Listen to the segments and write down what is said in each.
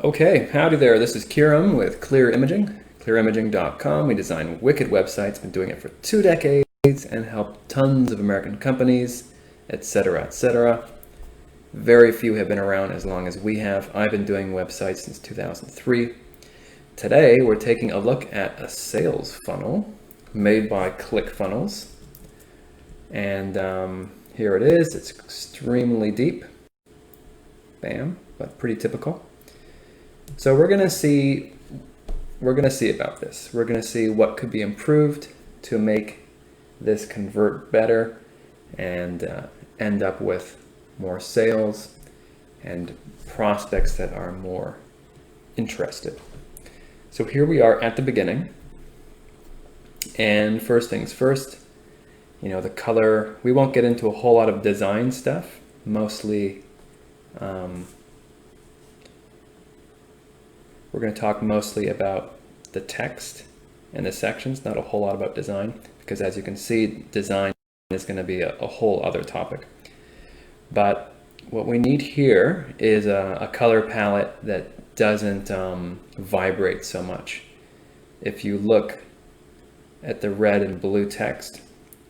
Okay, howdy there. This is Kiram with Clear Imaging, clearimaging.com. We design wicked websites, been doing it for 2 decades and helped tons of American companies, etc., etc. Very few have been around as long as we have. I've been doing websites since 2003. Today, we're taking a look at a sales funnel made by ClickFunnels. And here it is. It's extremely deep. Bam, but pretty typical. So we're going to see about this. We're going to see what could be improved to make this convert better and end up with more sales and prospects that are more interested. So here we are at the beginning. And first things first, the color, we won't get into a whole lot of design stuff, mostly we're going to talk mostly about the text and the sections, not a whole lot about design, because as you can see, design is going to be a whole other topic. But what we need here is a color palette that doesn't vibrate so much. If you look at the red and blue text,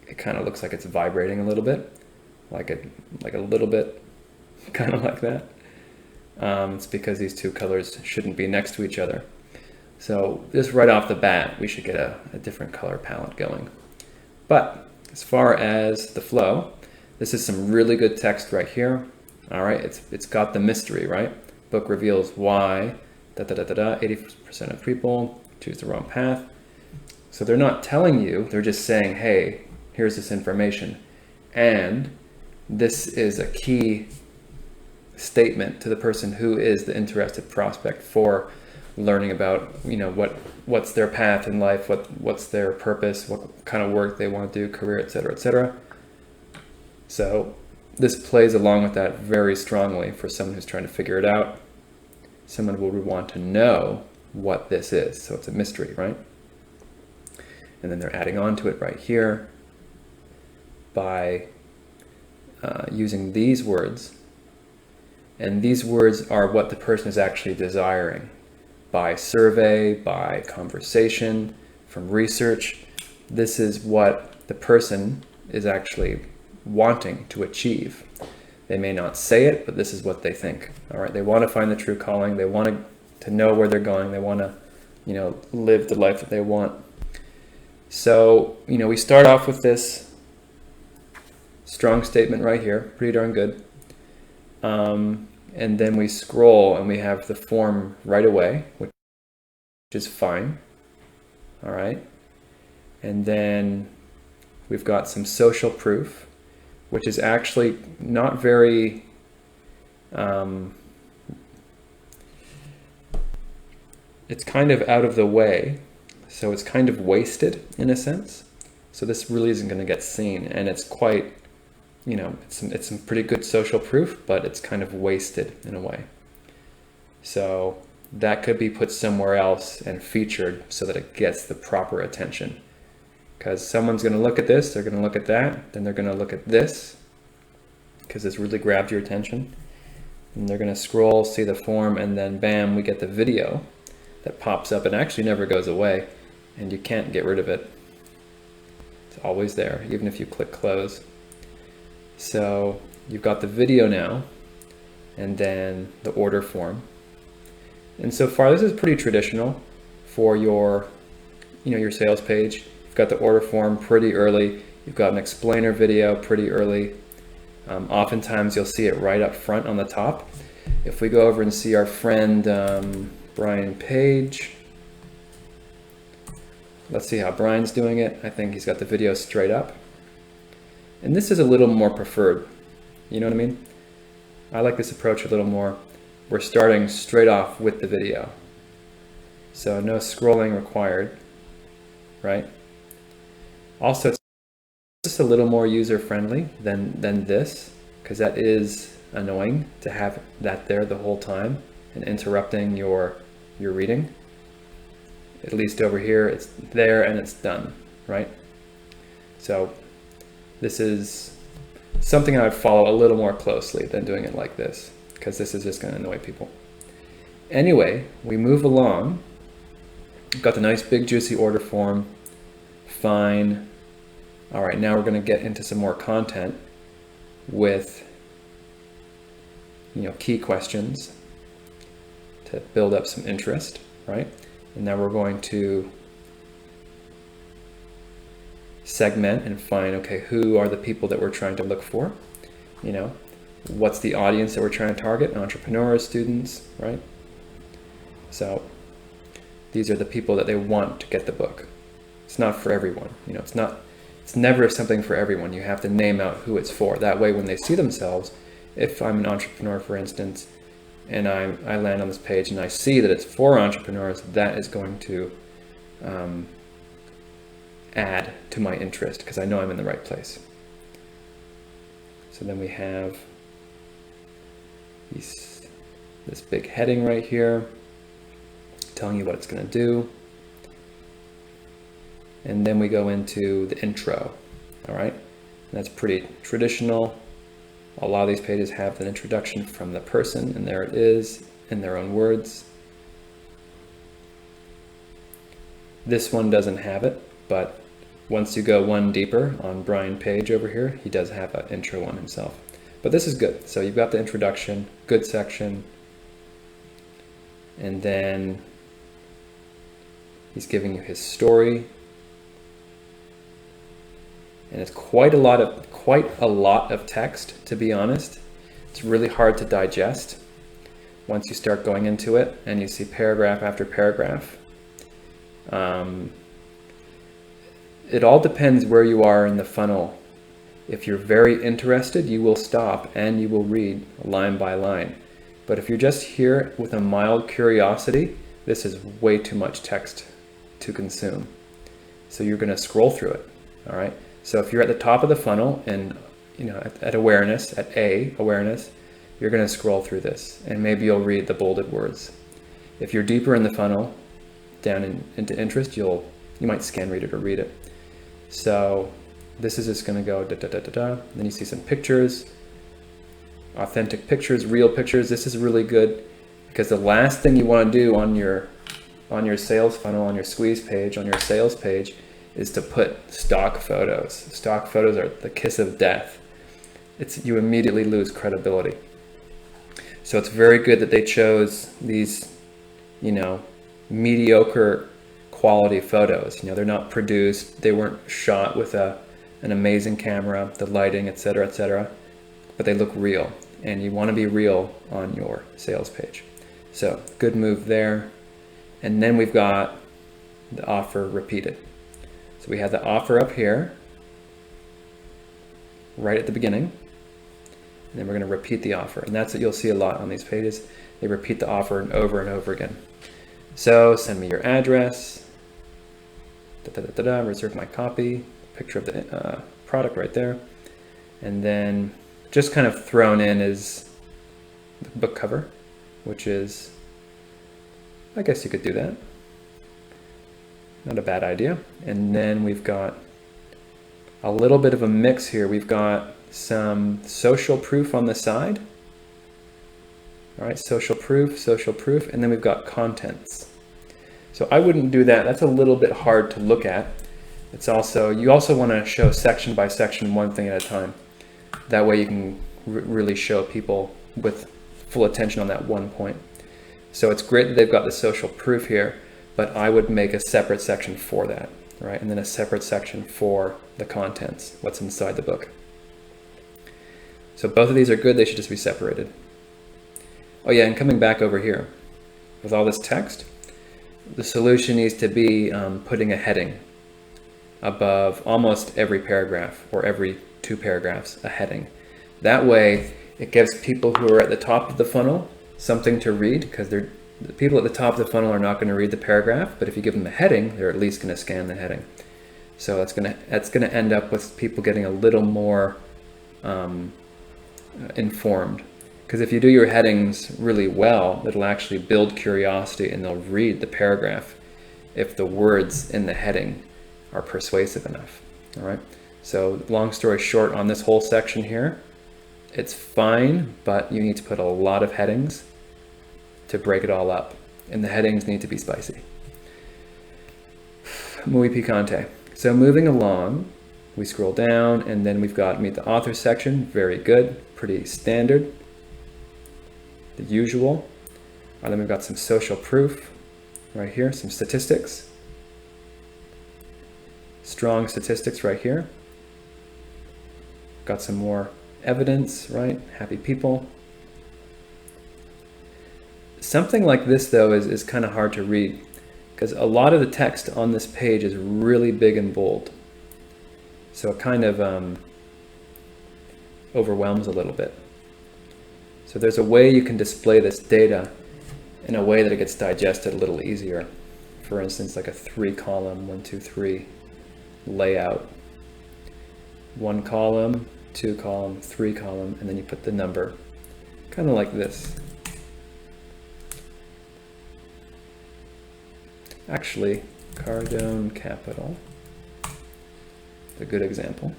it kind of looks like it's vibrating a little bit, like a little bit, kind of like that. It's because these two colors shouldn't be next to each other. So just right off the bat, we should get a different color palette going. But as far as the flow, this is some really good text right here. All right, it's got the mystery, right? Book reveals why 80% of people choose the wrong path. So they're not telling you, they're just saying, hey, here's this information. And this is a key statement to the person who is the interested prospect for learning about what's their path in life, what's their purpose, what kind of work they want to do, career, etc., etc. So this plays along with that very strongly for someone who's trying to figure it out. Someone would want to know what this is, so it's a mystery, right? And then they're adding on to it right here by using these words. And these words are what the person is actually desiring by survey, by conversation, from research. This is what the person is actually wanting to achieve. They may not say it, but this is what they think. All right, they want to find the true calling. They want to know where they're going. They want to, live the life that they want. So, we start off with this strong statement right here, pretty darn good. And then we scroll and we have the form right away, which is fine. All right. And then we've got some social proof, which is actually not very, it's kind of out of the way. So it's kind of wasted in a sense. So this really isn't going to get seen, and it's quite, it's some pretty good social proof, but it's kind of wasted in a way. So that could be put somewhere else and featured so that it gets the proper attention. Because someone's going to look at this, they're going to look at that, then they're going to look at this, because this really grabbed your attention. And they're going to scroll, see the form, and then bam, we get the video that pops up and actually never goes away, and you can't get rid of it. It's always there, even if you click close. So you've got the video now, and then the order form. And so far, this is pretty traditional for your, your sales page. You've got the order form pretty early. You've got an explainer video pretty early. Oftentimes, you'll see it right up front on the top. If we go over and see our friend Brian Page, let's see how Brian's doing it. I think he's got the video straight up. And this is a little more preferred. You know what I mean? I like this approach a little more. We're starting straight off with the video. So no scrolling required, right? Also, it's just a little more user-friendly than this, because that is annoying to have that there the whole time and interrupting your reading. At least over here, it's there and it's done, right? So this is something I would follow a little more closely than doing it like this, because this is just going to annoy people. anyway, we move along. We've got the nice big juicy order form. Fine. All right, now we're going to get into some more content with, key questions to build up some interest, right? And now we're going to segment and find, okay, who are the people that we're trying to look for? What's the audience that we're trying to target? Entrepreneurs, students, right? So these are the people that they want to get the book. It's not for everyone. It's never something for everyone. You have to name out who it's for. That way, when they see themselves, if I'm an entrepreneur, for instance, and I land on this page and I see that it's for entrepreneurs, that is going to add to my interest because I know I'm in the right place. So then we have this big heading right here telling you what it's going to do. And then we go into the intro, all right? And that's pretty traditional. A lot of these pages have an introduction from the person, and there it is in their own words. This one doesn't have it, but once you go one deeper on Brian Page over here, he does have an intro one himself. But this is good. So you've got the introduction, good section, and then he's giving you his story. And it's quite a lot of text, to be honest. It's really hard to digest once you start going into it and you see paragraph after paragraph. It all depends where you are in the funnel. If you're very interested, you will stop and you will read line by line. But if you're just here with a mild curiosity, this is way too much text to consume. So you're going to scroll through it, all right? So if you're at the top of the funnel and at awareness, at A, awareness, you're going to scroll through this and maybe you'll read the bolded words. If you're deeper in the funnel, down into interest, you might scan read it or read it. So this is just going to go da da da da da. Then you see some pictures, authentic pictures, real pictures. This is really good because the last thing you want to do on your sales funnel, on your squeeze page, on your sales page, is to put stock photos. Stock photos are the kiss of death. You immediately lose credibility. So it's very good that they chose these, mediocre quality photos. They're not produced, they weren't shot with an amazing camera, the lighting, etc., but they look real. And you want to be real on your sales page. So good move there. And then we've got the offer repeated. So we have the offer up here, right at the beginning, and then we're going to repeat the offer. And that's what you'll see a lot on these pages. They repeat the offer over and over again. So send me your address, reserve my copy, picture of the product right there. And then just kind of thrown in is the book cover, which is, I guess you could do that. Not a bad idea. And then we've got a little bit of a mix here. We've got some social proof on the side. All right, social proof, and then we've got contents. So I wouldn't do that. That's a little bit hard to look at. You also want to show section by section, one thing at a time. That way you can really show people with full attention on that one point. So it's great that they've got the social proof here, but I would make a separate section for that, right? And then a separate section for the contents, what's inside the book. So both of these are good, they should just be separated. Oh yeah, and coming back over here, with all this text, the solution needs to be putting a heading above almost every paragraph, or every 2 paragraphs, a heading. That way, it gives people who are at the top of the funnel something to read, because the people at the top of the funnel are not going to read the paragraph, but if you give them a heading, they're at least going to scan the heading. So that's going to end up with people getting a little more informed. Because if you do your headings really well, it'll actually build curiosity and they'll read the paragraph if the words in the heading are persuasive enough. All right. So long story short, on this whole section here, it's fine, but you need to put a lot of headings to break it all up. And the headings need to be spicy. Muy picante. So moving along, we scroll down and then we've got meet the author section. Very good, pretty standard. The usual. Then we've got some social proof right here, some statistics. Strong statistics right here. Got some more evidence, right? Happy people. Something like this though is kind of hard to read because a lot of the text on this page is really big and bold. So it kind of overwhelms a little bit. So there's a way you can display this data in a way that it gets digested a little easier. For instance, like a 3-column, 1, 2, 3 layout. 1 column, 2 column, 3 column, and then you put the number, kind of like this. Actually, Cardone Capital, a good example.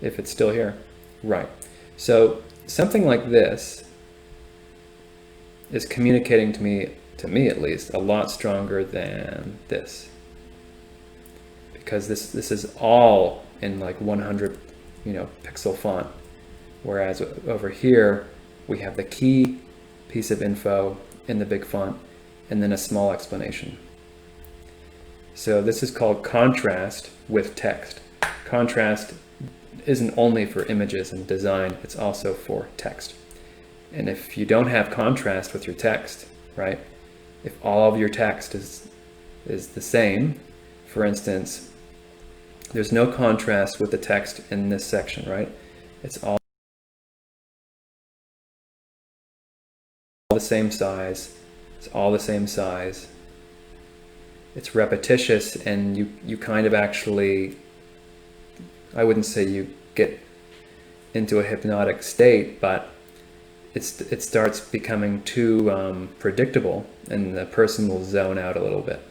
If it's still here, right. So something like this is communicating to me at least, a lot stronger than this. Because this is all in like 100, pixel font. Whereas over here, we have the key piece of info in the big font and then a small explanation. So this is called contrast with text. Contrast isn't only for images and design, it's also for text. And if you don't have contrast with your text, right? If all of your text is the same, for instance, there's no contrast with the text in this section, right? It's all the same size. It's all the same size. It's repetitious, and you kind of actually, I wouldn't say you get into a hypnotic state, but it starts becoming too predictable, and the person will zone out a little bit.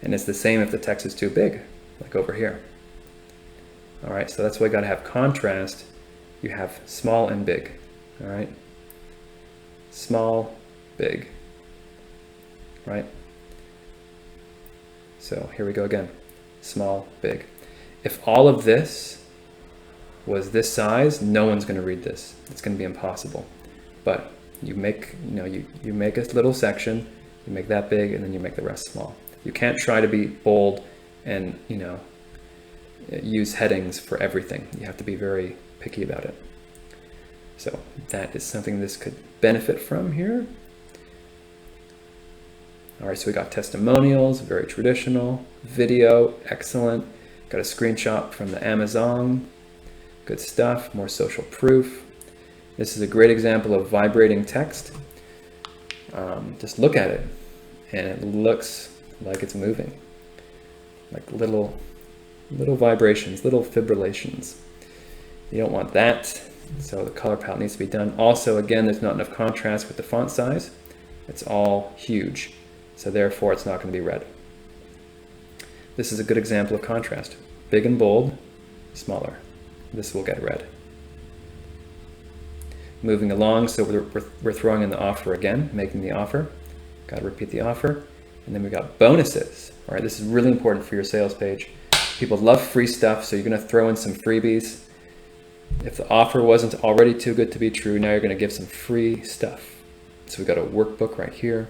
And it's the same if the text is too big, like over here. All right, so that's why you got to have contrast. You have small and big. All right, small, big. Right. So here we go again. Small, big. If all of this was this size, no one's going to read this. It's going to be impossible. But you make, you make a little section, you make that big, and then you make the rest small. You can't try to be bold and, use headings for everything. You have to be very picky about it. So that is something this could benefit from here. All right, so we got testimonials, very traditional. Video, excellent. Got a screenshot from the Amazon. Good stuff, more social proof. This is a great example of vibrating text. Just look at it, and it looks like it's moving. Like little vibrations, little fibrillations. You don't want that, so the color palette needs to be done. Also, again, there's not enough contrast with the font size. It's all huge. So therefore, it's not going to be red. This is a good example of contrast. Big and bold, smaller. This will get red. Moving along, so we're throwing in the offer again, making the offer. Got to repeat the offer. And then we got bonuses. All right, this is really important for your sales page. People love free stuff, so you're going to throw in some freebies. If the offer wasn't already too good to be true, now you're going to give some free stuff. So we got a workbook right here.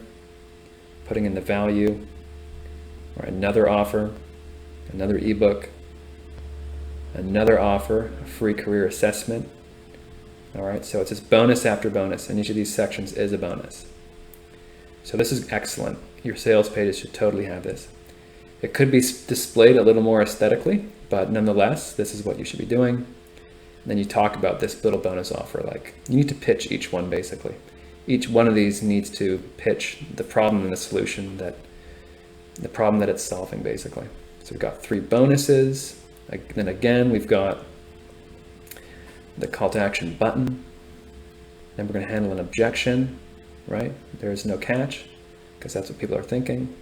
Putting in the value, or another offer, another ebook, another offer, a free career assessment. All right, so it's just bonus after bonus, and each of these sections is a bonus. So this is excellent. Your sales pages should totally have this. It could be displayed a little more aesthetically, but nonetheless, this is what you should be doing. And then you talk about this little bonus offer, like you need to pitch each one basically. Each one of these needs to pitch the problem and the solution the problem that it's solving basically. So we've got 3 bonuses. Then again, we've got the call to action button. Then we're going to handle an objection, right? There's no catch, because that's what people are thinking.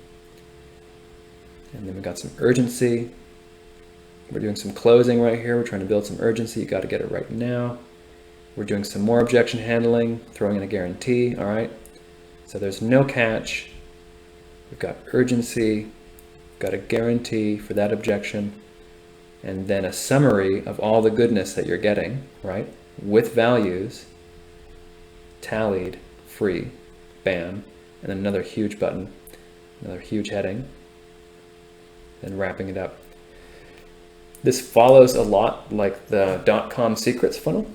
And then we've got some urgency. We're doing some closing right here. We're trying to build some urgency. You got to get it right now. We're doing some more objection handling, throwing in a guarantee, all right? So there's no catch. We've got urgency, got a guarantee for that objection, and then a summary of all the goodness that you're getting, right? With values, tallied, free, bam, and then another huge button, another huge heading, then wrapping it up. This follows a lot like the .com secrets funnel,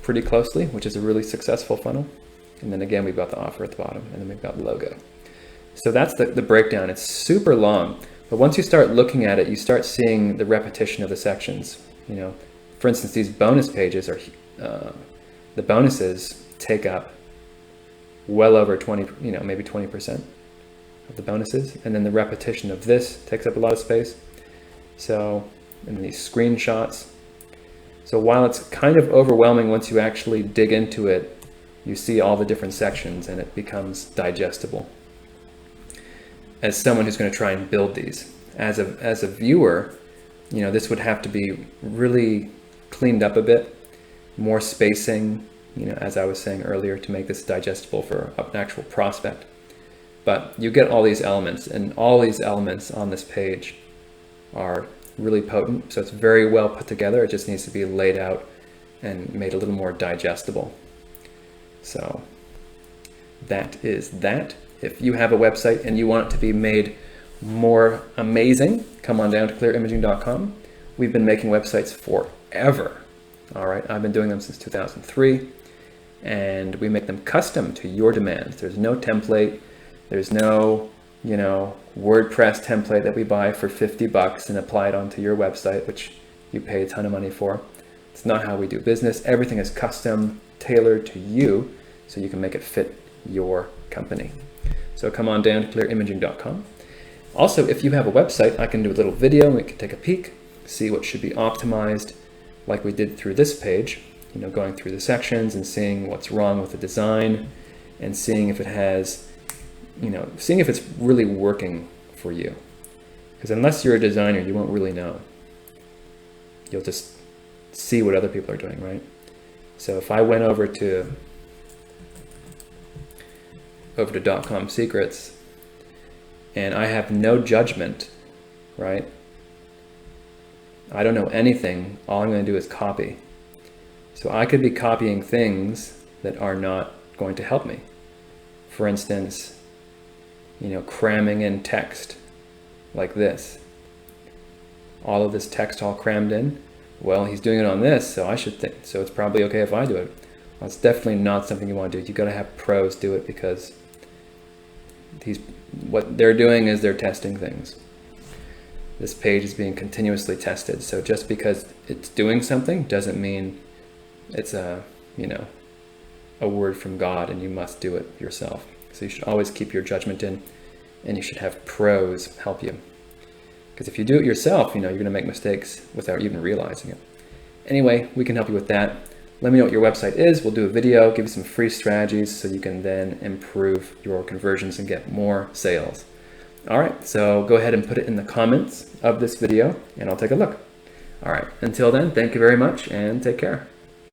pretty closely, which is a really successful funnel. And then again, we've got the offer at the bottom, and then we've got the logo. So that's the breakdown. It's super long, but once you start looking at it, you start seeing the repetition of the sections. You know, for instance, these bonus pages are, the bonuses take up well over 20, maybe 20% of the bonuses. And then the repetition of this takes up a lot of space. So, and these screenshots. So while it's kind of overwhelming, once you actually dig into it, you see all the different sections and it becomes digestible. As someone who's going to try and build these, as a viewer, this would have to be really cleaned up a bit, more spacing, as I was saying earlier, to make this digestible for an actual prospect. But you get all these elements, and all these elements on this page are really potent. So it's very well put together. It just needs to be laid out and made a little more digestible. So that is that. If you have a website and you want it to be made more amazing, come on down to clearimaging.com. We've been making websites forever. All right, I've been doing them since 2003, and we make them custom to your demands. There's no template. There's no, WordPress template that we buy for $50 and apply it onto your website, which you pay a ton of money for. It's not how we do business. Everything is custom, tailored to you, so you can make it fit your company. So come on down to clearimaging.com. Also, if you have a website, I can do a little video and we can take a peek, see what should be optimized, like we did through this page, going through the sections and seeing what's wrong with the design and seeing if it has, seeing if it's really working for you. Because unless you're a designer, you won't really know. You'll just see what other people are doing, right? So if I went over to .com secrets and I have no judgment, right? I don't know anything. All I'm going to do is copy. So I could be copying things that are not going to help me. For instance, cramming in text like this. All of this text all crammed in. Well, he's doing it on this, so I should think. So it's probably okay if I do it. Well, it's definitely not something you want to do. You got to have pros do it, because what they're doing is they're testing things. This page is being continuously tested. So just because it's doing something doesn't mean it's a word from God and you must do it yourself. So you should always keep your judgment in, and you should have pros help you. Because if you do it yourself, you're going to make mistakes without even realizing it. Anyway, we can help you with that. Let me know what your website is. We'll do a video, give you some free strategies so you can then improve your conversions and get more sales. All right, so go ahead and put it in the comments of this video and I'll take a look. All right, until then, thank you very much and take care.